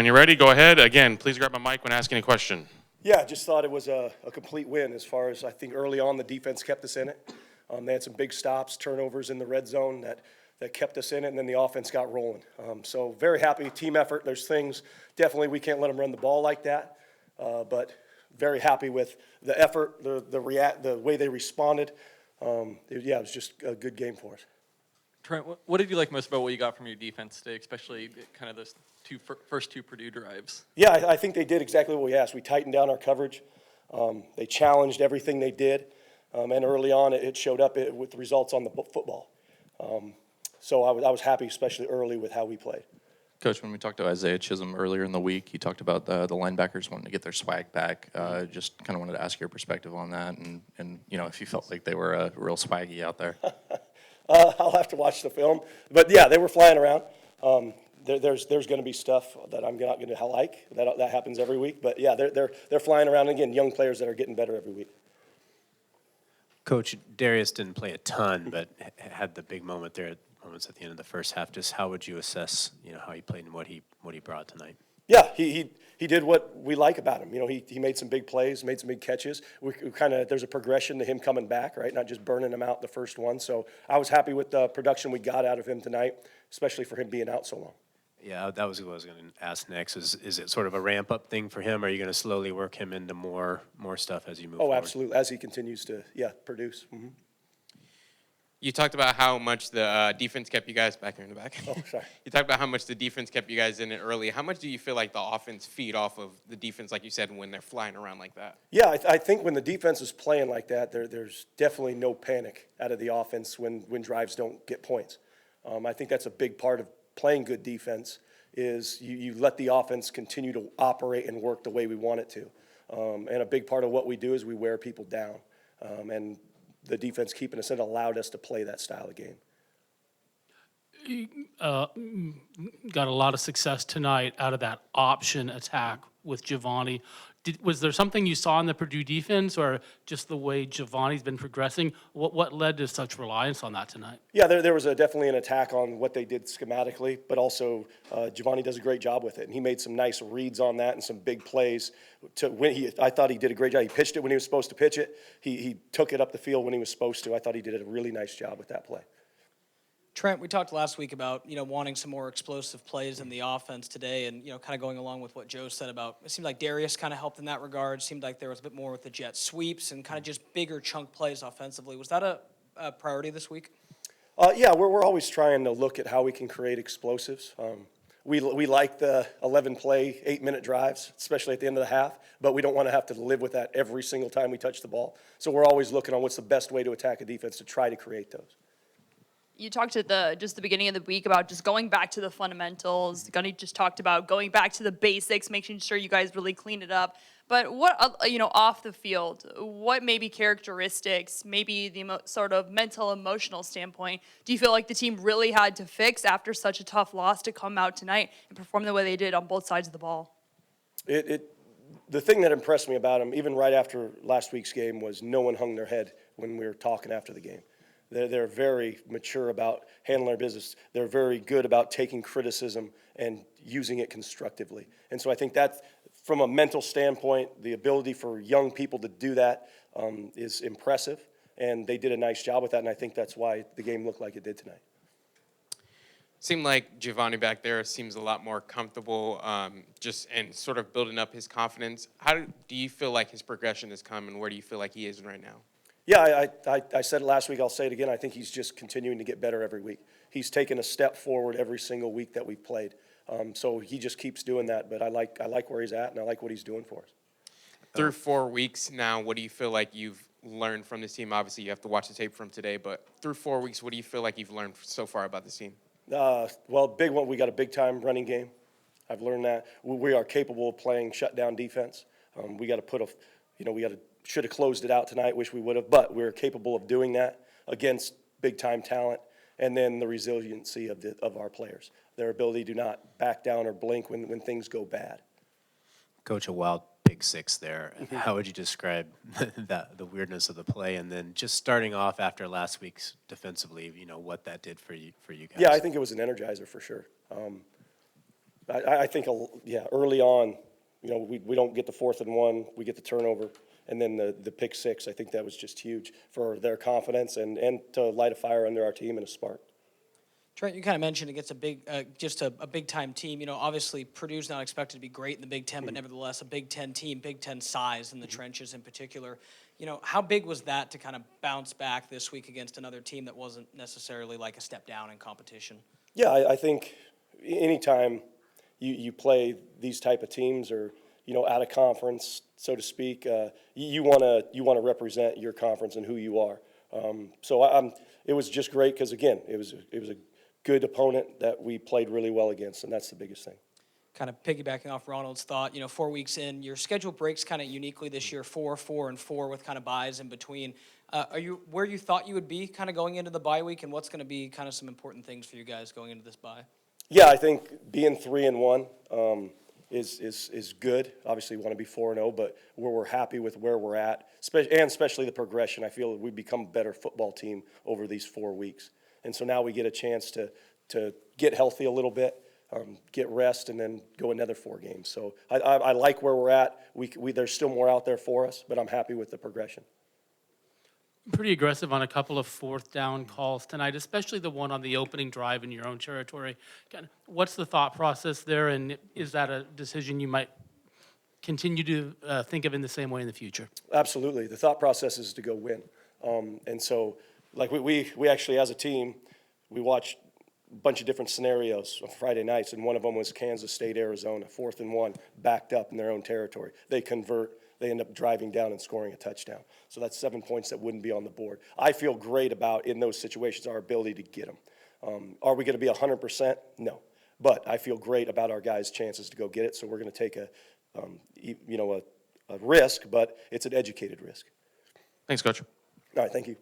When you're ready, go ahead. Again, please grab a mic when asking a question. Yeah, I just thought it was a complete win as far as I think early on the defense kept us in it. They had some big stops, turnovers in the red zone that kept us in it, and then the offense got rolling. So very happy, team effort. There's things, definitely we can't let them run the ball like that, but very happy with the effort, the way they responded. It was just a good game for us. Trent, what did you like most about what you got from your defense today, especially kind of those first two Purdue drives? Yeah, I think they did exactly what we asked. We tightened down our coverage. They challenged everything they did, and early on it showed up with the results on the football. So I was happy, especially early, with how we played. Coach, when we talked to Isaiah Chisholm earlier in the week, he talked about the linebackers wanting to get their swag back. Just kind of wanted to ask your perspective on that, and if you felt like they were real swaggy out there. I'll have to watch the film, but yeah, they were flying around. There's going to be stuff that I'm not going to like. That happens every week, but yeah, they're flying around. And again, young players that are getting better every week. Coach, Darius didn't play a ton, but had the big moments at the end of the first half. Just how would you assess, how he played and what he brought tonight? Yeah, he did what we like about him. He made some big plays, made some big catches. We there's a progression to him coming back, right? Not just burning him out the first one. So I was happy with the production we got out of him tonight, especially for him being out so long. Yeah, that was what I was going to ask next. Is it sort of a ramp-up thing for him? Or are you going to slowly work him into more stuff as you move forward? Oh, absolutely, as he continues to, produce. Mm-hmm. You talked about how much the defense kept you guys back here in the back. Oh, sorry. You talked about how much the defense kept you guys in it early. How much do you feel like the offense feed off of the defense, like you said, when they're flying around like that? Yeah, I think when the defense is playing like that, there's definitely no panic out of the offense when drives don't get points. I think that's a big part of playing good defense is you let the offense continue to operate and work the way we want it to. And a big part of what we do is we wear people down. And the defense keeping us in allowed us to play that style of game. Got a lot of success tonight out of that option attack with Giovanni. Was there something you saw in the Purdue defense or just the way Giovanni's been progressing? What led to such reliance on that tonight? Yeah, there was definitely an attack on what they did schematically, but also Giovanni does a great job with it. And he made some nice reads on that and some big plays. I thought he did a great job. He pitched it when he was supposed to pitch it. He took it up the field when he was supposed to. I thought he did a really nice job with that play. Trent, we talked last week about, wanting some more explosive plays in the offense today and, kind of going along with what Joe said about, it seemed like Darius kind of helped in that regard. It seemed like there was a bit more with the jet sweeps and kind of just bigger chunk plays offensively. Was that a priority this week? Yeah, we're always trying to look at how we can create explosives. We like the 11-play, 8-minute drives, especially at the end of the half, but we don't want to have to live with that every single time we touch the ball. So we're always looking on what's the best way to attack a defense to try to create those. You talked at the beginning of the week about just going back to the fundamentals. Gunny just talked about going back to the basics, making sure you guys really clean it up. But what, off the field, what maybe characteristics, maybe the sort of mental, emotional standpoint, do you feel like the team really had to fix after such a tough loss to come out tonight and perform the way they did on both sides of the ball? The thing that impressed me about them, even right after last week's game, was no one hung their head when we were talking after the game. They're very mature about handling their business. They're very good about taking criticism and using it constructively. And so I think that, from a mental standpoint, the ability for young people to do that is impressive. And they did a nice job with that, and I think that's why the game looked like it did tonight. Seemed like Giovanni back there seems a lot more comfortable and sort of building up his confidence. How do you feel like his progression has come, and where do you feel like he is right now? Yeah, I said it last week, I'll say it again. I think he's just continuing to get better every week. He's taken a step forward every single week that we've played. So he just keeps doing that, but I like where he's at, and I like what he's doing for us. Through 4 weeks now, what do you feel like you've learned from this team? Obviously, you have to watch the tape from today, but through 4 weeks, what do you feel like you've learned so far about this team? Well, big one, we got a big-time running game. I've learned that. We are capable of playing shutdown defense. We got to should have closed it out tonight, wish we would have, but we're capable of doing that against big-time talent, and then the resiliency of our players, their ability to not back down or blink when things go bad. Coach, a wild pick six there. How would you describe the weirdness of the play, and then just starting off after last week's defensively, what that did for you guys? Yeah, I think it was an energizer for sure. I think, yeah, early on, we don't get the 4th and 1, we get the turnover, and then the pick six. I think that was just huge for their confidence and to light a fire under our team and a spark. Trent, you kind of mentioned against a big, just a big time team. Obviously Purdue's not expected to be great in the Big Ten, but nevertheless a Big Ten team, Big Ten size in the trenches in particular. How big was that to kind of bounce back this week against another team that wasn't necessarily like a step down in competition? Yeah, I think anytime you play these type of teams or out of conference, so to speak, you want to represent your conference and who you are. So it was just great because again, it was a good opponent that we played really well against, and that's the biggest thing. Kind of piggybacking off Ronald's thought, 4 weeks in, your schedule breaks kind of uniquely this year, 4, 4, and 4 with kind of buys in between. Are you where you thought you would be kind of going into the bye week, and what's going to be kind of some important things for you guys going into this bye? Yeah, I think being 3-1 is good. Obviously, we want to be 4-0, but we're happy with where we're at, and especially the progression. I feel we've become a better football team over these 4 weeks, and so now we get a chance to get healthy a little bit, get rest, and then go another 4 games. So I like where we're at. There's still more out there for us, but I'm happy with the progression. Pretty aggressive on a couple of 4th down calls tonight, especially the one on the opening drive in your own territory. What's the thought process there, and is that a decision you might continue to think of in the same way in the future? Absolutely. The thought process is to go win. And so, like we actually, as a team, we watched a bunch of different scenarios on Friday nights, and one of them was Kansas State, Arizona, 4th and 1, backed up in their own territory. They convert. They end up driving down and scoring a touchdown. So that's 7 points that wouldn't be on the board. I feel great about, in those situations, our ability to get them. Are we going to be 100%? No. But I feel great about our guys' chances to go get it, so we're going to take a risk, but it's an educated risk. Thanks, Coach. All right, thank you.